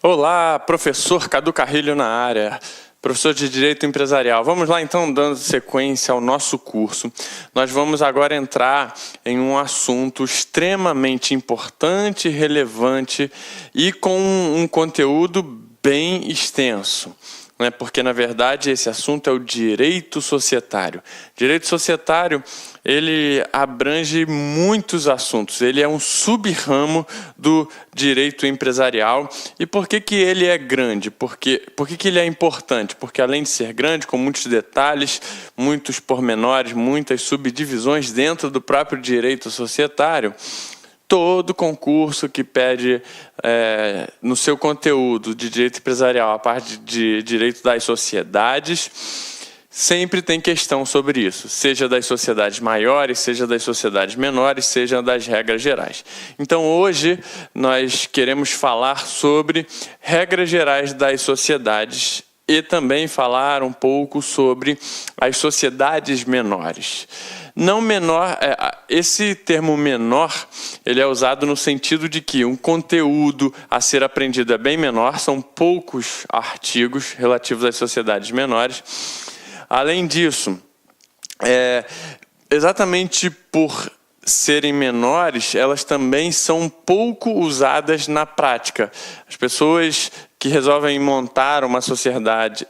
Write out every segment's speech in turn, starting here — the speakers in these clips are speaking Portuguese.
Olá, professor Cadu Carrilho na área, professor de Direito Empresarial. Vamos lá então, dando sequência ao nosso curso. Nós vamos agora entrar em um assunto extremamente importante, relevante e com um conteúdo bem extenso. Porque, na verdade, esse assunto é o direito societário. Direito societário, ele abrange muitos assuntos. Ele é um sub-ramo do direito empresarial. E por que ele é grande? Por que ele é importante? Porque, além de ser grande, com muitos detalhes, muitos pormenores, muitas subdivisões dentro do próprio direito societário, todo concurso que pede no seu conteúdo de direito empresarial a parte de direito das sociedades, sempre tem questão sobre isso, seja das sociedades maiores, seja das sociedades menores, seja das regras gerais. Então, hoje, nós queremos falar sobre regras gerais das sociedades e também falar um pouco sobre as sociedades menores. Não menor, esse termo menor, ele é usado no sentido de que um conteúdo a ser aprendido é bem menor, são poucos artigos relativos às sociedades menores. Além disso, exatamente por serem menores, elas também são pouco usadas na prática. As pessoas que resolvem montar uma sociedade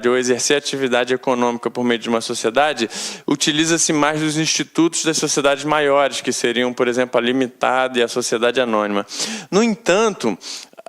ou exercer atividade econômica por meio de uma sociedade, utiliza-se mais dos institutos das sociedades maiores, que seriam, por exemplo, a limitada e a sociedade anônima. No entanto,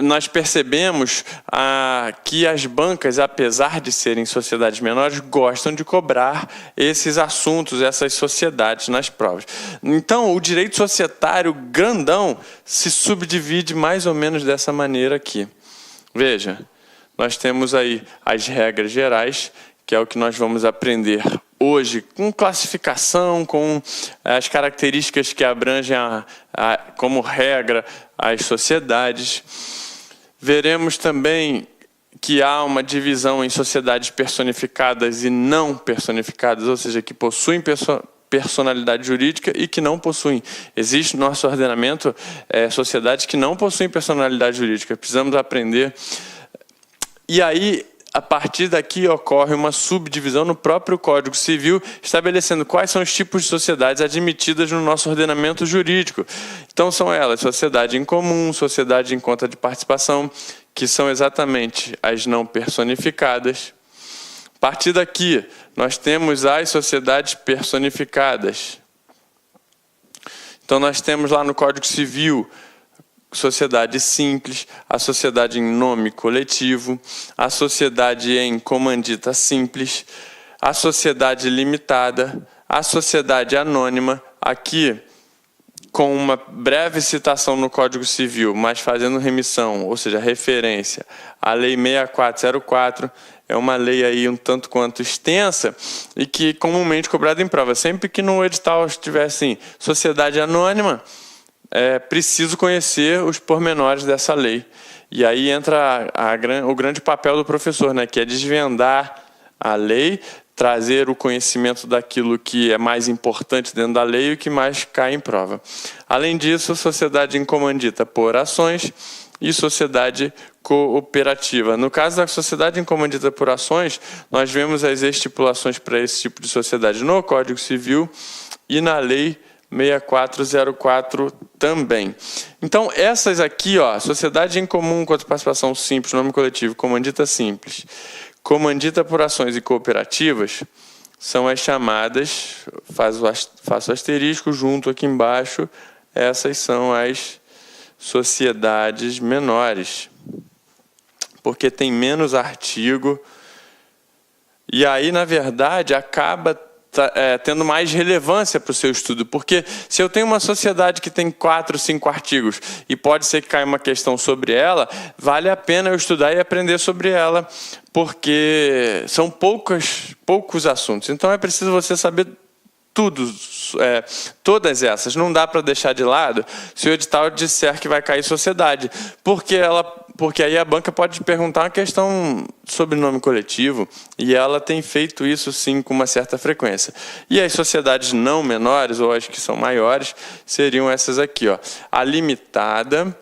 nós percebemos que as bancas, apesar de serem sociedades menores, gostam de cobrar esses assuntos, essas sociedades nas provas. Então, o direito societário grandão se subdivide mais ou menos dessa maneira aqui. Veja, nós temos aí as regras gerais, que é o que nós vamos aprender hoje, com classificação, com as características que abrangem como regra as sociedades. Veremos também que há uma divisão em sociedades personificadas e não personificadas, ou seja, que possuem personalidade jurídica e que não possuem. Existe no nosso ordenamento sociedades que não possuem personalidade jurídica. Precisamos aprender. E aí, a partir daqui, ocorre uma subdivisão no próprio Código Civil, estabelecendo quais são os tipos de sociedades admitidas no nosso ordenamento jurídico. Então, são elas: sociedade em comum, sociedade em conta de participação, que são exatamente as não personificadas. A partir daqui, nós temos as sociedades personificadas. Então, nós temos lá no Código Civil sociedade simples, a sociedade em nome coletivo, a sociedade em comandita simples, a sociedade limitada, a sociedade anônima. Aqui, com uma breve citação no Código Civil, mas fazendo remissão, ou seja, referência à Lei 6404, é uma lei aí um tanto quanto extensa e que comumente cobrada em prova. Sempre que no edital estiver assim, sociedade anônima, é preciso conhecer os pormenores dessa lei. E aí entra o grande papel do professor, que é desvendar a lei, trazer o conhecimento daquilo que é mais importante dentro da lei e o que mais cai em prova. Além disso, sociedade em comandita por ações e sociedade cooperativa. No caso da sociedade em comandita por ações, nós vemos as estipulações para esse tipo de sociedade no Código Civil e na Lei 6404 também. Então, essas aqui, sociedade em comum com participação simples, nome coletivo, comandita simples, comandita por ações e cooperativas, são as chamadas, faço asterisco junto aqui embaixo, essas são as sociedades menores, porque tem menos artigo, e aí, na verdade, acaba tendo mais relevância para o seu estudo, porque se eu tenho uma sociedade que tem 4, 5 artigos e pode ser que caia uma questão sobre ela, vale a pena eu estudar e aprender sobre ela, porque são poucos assuntos. Então é preciso você saber tudo, todas essas. Não dá para deixar de lado se o edital disser que vai cair sociedade, porque aí a banca pode perguntar uma questão sobre nome coletivo, e ela tem feito isso sim com uma certa frequência. E as sociedades não menores, ou as que são maiores, seriam essas aqui, a limitada,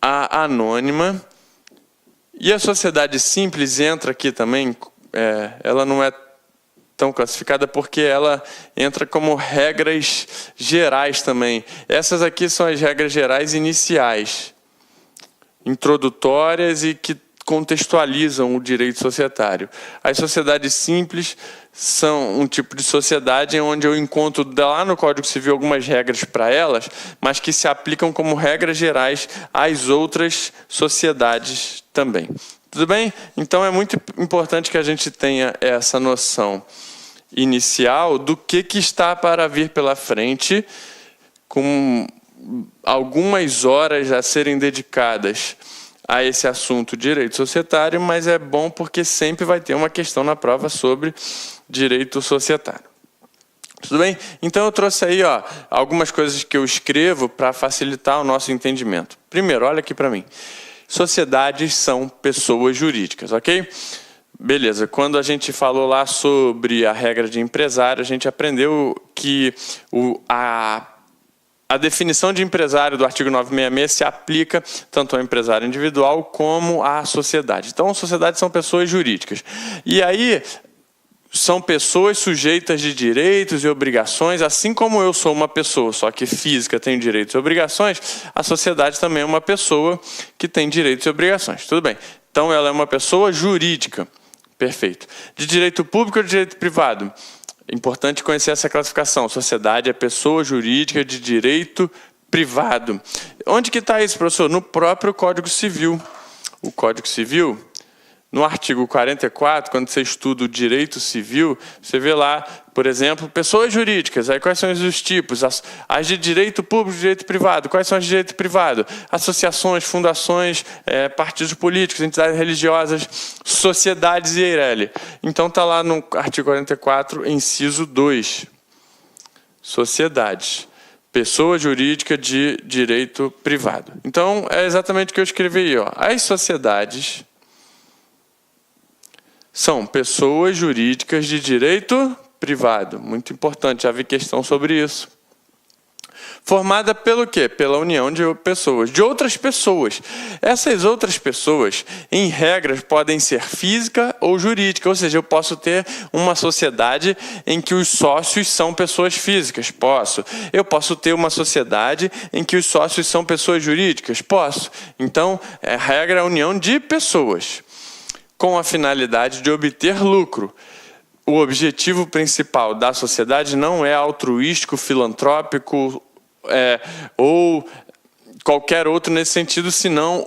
a anônima. E a sociedade simples entra aqui também, ela não é tão classificada porque ela entra como regras gerais também. Essas aqui são as regras gerais iniciais, introdutórias e que contextualizam o direito societário. As sociedades simples são um tipo de sociedade onde eu encontro lá no Código Civil algumas regras para elas, mas que se aplicam como regras gerais às outras sociedades também. Tudo bem? Então é muito importante que a gente tenha essa noção inicial do que está para vir pela frente, com algumas horas a serem dedicadas a esse assunto direito societário, mas é bom porque sempre vai ter uma questão na prova sobre direito societário. Tudo bem? Então eu trouxe aí algumas coisas que eu escrevo para facilitar o nosso entendimento. Primeiro, olha aqui para mim. Sociedades são pessoas jurídicas, ok? Beleza, quando a gente falou lá sobre a regra de empresário, a gente aprendeu que a definição de empresário do artigo 966 se aplica tanto ao empresário individual como à sociedade. Então, sociedades são pessoas jurídicas. E aí, são pessoas sujeitas de direitos e obrigações, assim como eu sou uma pessoa, só que física, tenho direitos e obrigações, a sociedade também é uma pessoa que tem direitos e obrigações. Tudo bem. Então, ela é uma pessoa jurídica. Perfeito. De direito público ou de direito privado? É importante conhecer essa classificação. Sociedade é pessoa jurídica de direito privado. Onde que está isso, professor? No próprio Código Civil. O Código Civil, no artigo 44, quando você estuda o direito civil, você vê lá, por exemplo, pessoas jurídicas. Aí quais são os tipos? As de direito público e direito privado. Quais são as de direito privado? Associações, fundações, partidos políticos, entidades religiosas, sociedades e EIRELI. Então está lá no artigo 44, inciso 2. Sociedades. Pessoa jurídica de direito privado. Então é exatamente o que eu escrevi aí. As sociedades são pessoas jurídicas de direito privado. Muito importante, já vi questão sobre isso. Formada pelo quê? Pela união de pessoas, de outras pessoas. Essas outras pessoas, em regras, podem ser física ou jurídica, ou seja, eu posso ter uma sociedade em que os sócios são pessoas físicas, posso. Eu posso ter uma sociedade em que os sócios são pessoas jurídicas, posso. Então, a regra é a união de pessoas, com a finalidade de obter lucro. O objetivo principal da sociedade não é altruístico, filantrópico ou qualquer outro nesse sentido, senão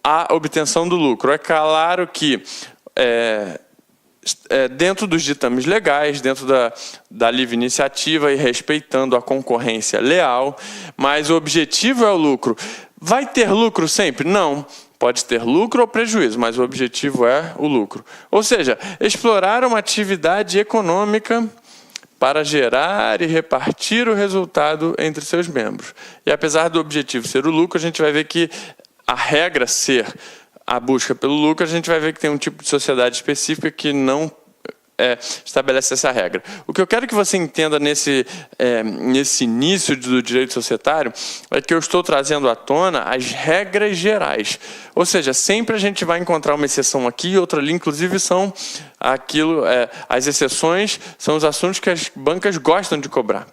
a obtenção do lucro. É claro que dentro dos ditames legais, dentro da livre iniciativa e respeitando a concorrência leal, mas o objetivo é o lucro. Vai ter lucro sempre? Não. Pode ter lucro ou prejuízo, mas o objetivo é o lucro. Ou seja, explorar uma atividade econômica para gerar e repartir o resultado entre seus membros. E apesar do objetivo ser o lucro, a gente vai ver que a regra ser a busca pelo lucro, a gente vai ver que tem um tipo de sociedade específica que não estabelece essa regra. O que eu quero que você entenda nesse início do direito societário é que eu estou trazendo à tona as regras gerais. Ou seja, sempre a gente vai encontrar uma exceção aqui e outra ali, inclusive são as exceções são os assuntos que as bancas gostam de cobrar.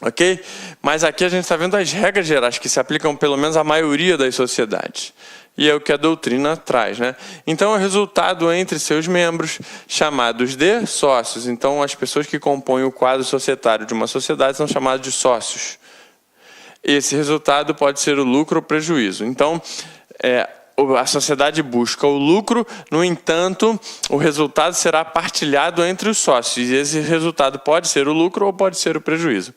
Ok? Mas aqui a gente está vendo as regras gerais que se aplicam pelo menos à maioria das sociedades. E é o que a doutrina traz, né? Então, é o resultado entre seus membros, chamados de sócios. Então, as pessoas que compõem o quadro societário de uma sociedade são chamadas de sócios. Esse resultado pode ser o lucro ou prejuízo. Então, a sociedade busca o lucro, no entanto, o resultado será partilhado entre os sócios. E esse resultado pode ser o lucro ou pode ser o prejuízo.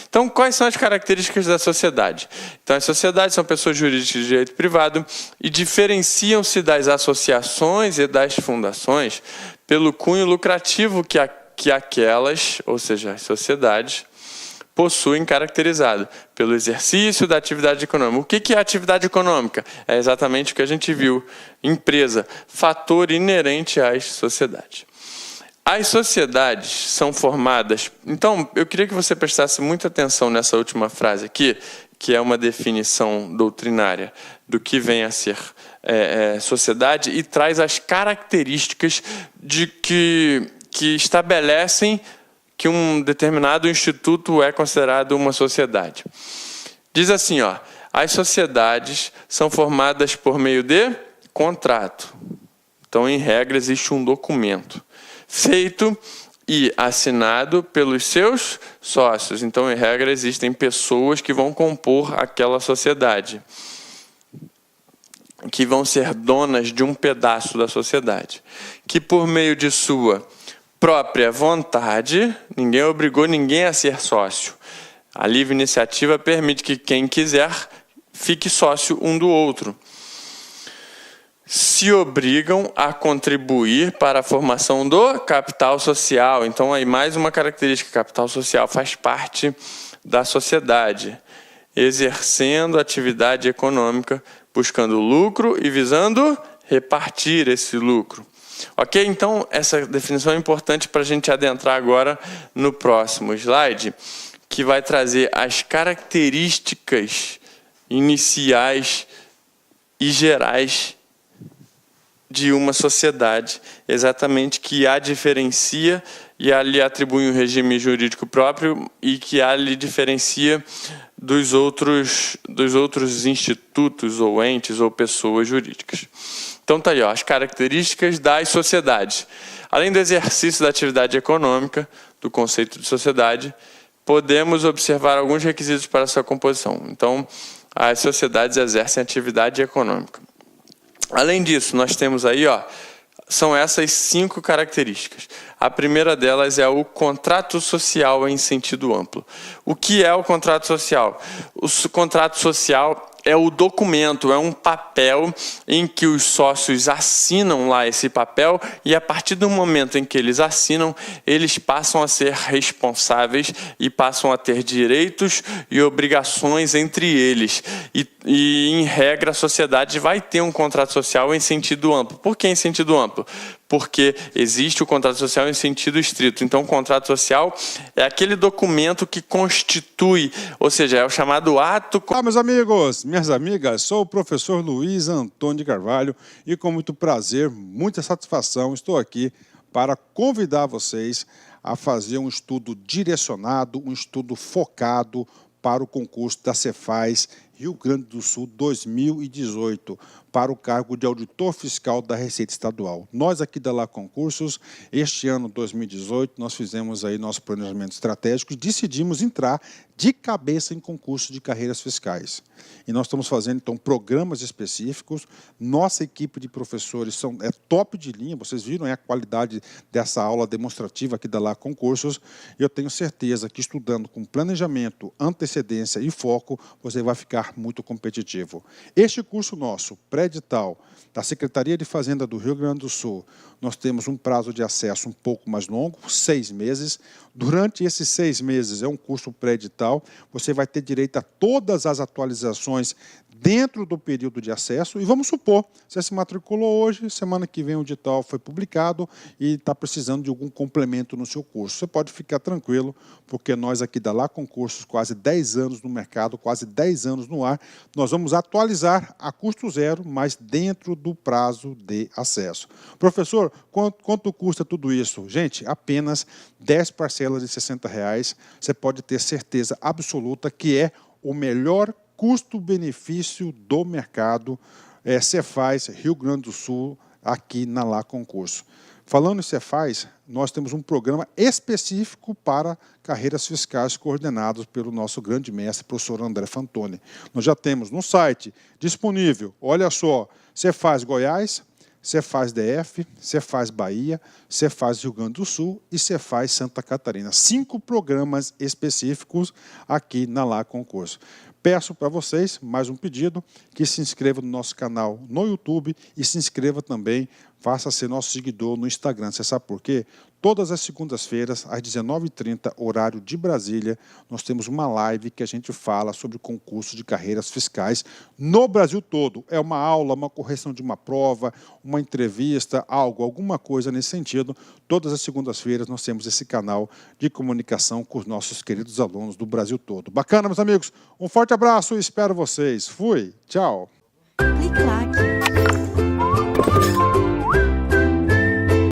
Então, quais são as características da sociedade? Então, as sociedades são pessoas jurídicas de direito privado e diferenciam-se das associações e das fundações pelo cunho lucrativo que aquelas, ou seja, as sociedades, possuem caracterizado pelo exercício da atividade econômica. O que é atividade econômica? É exatamente o que a gente viu. Empresa, fator inerente às sociedades. As sociedades são formadas... Então, eu queria que você prestasse muita atenção nessa última frase aqui, que é uma definição doutrinária do que vem a ser sociedade, e traz as características que estabelecem que um determinado instituto é considerado uma sociedade. Diz assim, ó, as sociedades são formadas por meio de contrato. Então, em regra, existe um documento feito e assinado pelos seus sócios. Então, em regra, existem pessoas que vão compor aquela sociedade, que vão ser donas de um pedaço da sociedade, que por meio de sua própria vontade, ninguém obrigou ninguém a ser sócio. A livre iniciativa permite que quem quiser fique sócio um do outro. Se obrigam a contribuir para a formação do capital social. Então, aí mais uma característica: capital social faz parte da sociedade, exercendo atividade econômica, buscando lucro e visando repartir esse lucro. Ok? Então, essa definição é importante para a gente adentrar agora no próximo slide, que vai trazer as características iniciais e gerais de uma sociedade, exatamente, que a diferencia e a lhe atribui um regime jurídico próprio e que a lhe diferencia dos outros institutos ou entes ou pessoas jurídicas. Então tá aí, ó, as características das sociedades. Além do exercício da atividade econômica, do conceito de sociedade, podemos observar alguns requisitos para sua composição. Então, as sociedades exercem atividade econômica. Além disso, nós temos aí, ó, são essas 5 características. A primeira delas é o contrato social em sentido amplo. O que é o contrato social? O contrato social é o documento, é um papel em que os sócios assinam lá esse papel, e a partir do momento em que eles assinam, eles passam a ser responsáveis e passam a ter direitos e obrigações entre eles. E em regra, a sociedade vai ter um contrato social em sentido amplo. Por que em sentido amplo? Porque existe o contrato social em sentido estrito. Então, o contrato social é aquele documento que constitui, ou seja, é o chamado ato... Olá, meus amigos, minhas amigas, sou o professor Luiz Antônio de Carvalho e com muito prazer, muita satisfação, estou aqui para convidar vocês a fazer um estudo direcionado, um estudo focado para o concurso da Cefaz Rio Grande do Sul 2018, para o cargo de auditor fiscal da Receita Estadual. Nós aqui da Lá Concursos, este ano 2018, nós fizemos aí nosso planejamento estratégico e decidimos entrar de cabeça em concurso de carreiras fiscais. E nós estamos fazendo, então, programas específicos. Nossa equipe de professores é top de linha, vocês viram a qualidade dessa aula demonstrativa aqui da Lá Concursos. E eu tenho certeza que estudando com planejamento, antecedência e foco, você vai ficar muito competitivo. Este curso nosso, pré-edital, da Secretaria de Fazenda do Rio Grande do Sul, nós temos um prazo de acesso um pouco mais longo, 6 meses. Durante esses 6 meses, é um curso pré-edital, você vai ter direito a todas as atualizações dentro do período de acesso. E vamos supor, você se matriculou hoje, semana que vem o edital foi publicado e está precisando de algum complemento no seu curso. Você pode ficar tranquilo, porque nós aqui da Lá Concursos, quase 10 anos no mercado, quase 10 anos no ar, nós vamos atualizar a custo zero, mas dentro do prazo de acesso. Professor, quanto custa tudo isso? Gente, apenas 10 parcelas de R$ 60. Você pode ter certeza absoluta que é o melhor custo-benefício do mercado Cefaz Rio Grande do Sul, aqui na Lá Concurso. Falando em Cefaz, nós temos um programa específico para carreiras fiscais coordenados pelo nosso grande mestre, professor André Fantoni. Nós já temos no site disponível, olha só, Cefaz Goiás, Cefaz DF, Cefaz Bahia, Cefaz Rio Grande do Sul e Cefaz Santa Catarina. 5 programas específicos aqui na Lá Concurso. Peço para vocês, mais um pedido, que se inscreva no nosso canal no YouTube e se inscreva também faça ser nosso seguidor no Instagram. Você sabe por quê? Todas as segundas-feiras, às 19h30, horário de Brasília, nós temos uma live que a gente fala sobre concurso de carreiras fiscais no Brasil todo. É uma aula, uma correção de uma prova, uma entrevista, alguma coisa nesse sentido. Todas as segundas-feiras nós temos esse canal de comunicação com os nossos queridos alunos do Brasil todo. Bacana, meus amigos? Um forte abraço e espero vocês. Fui, tchau!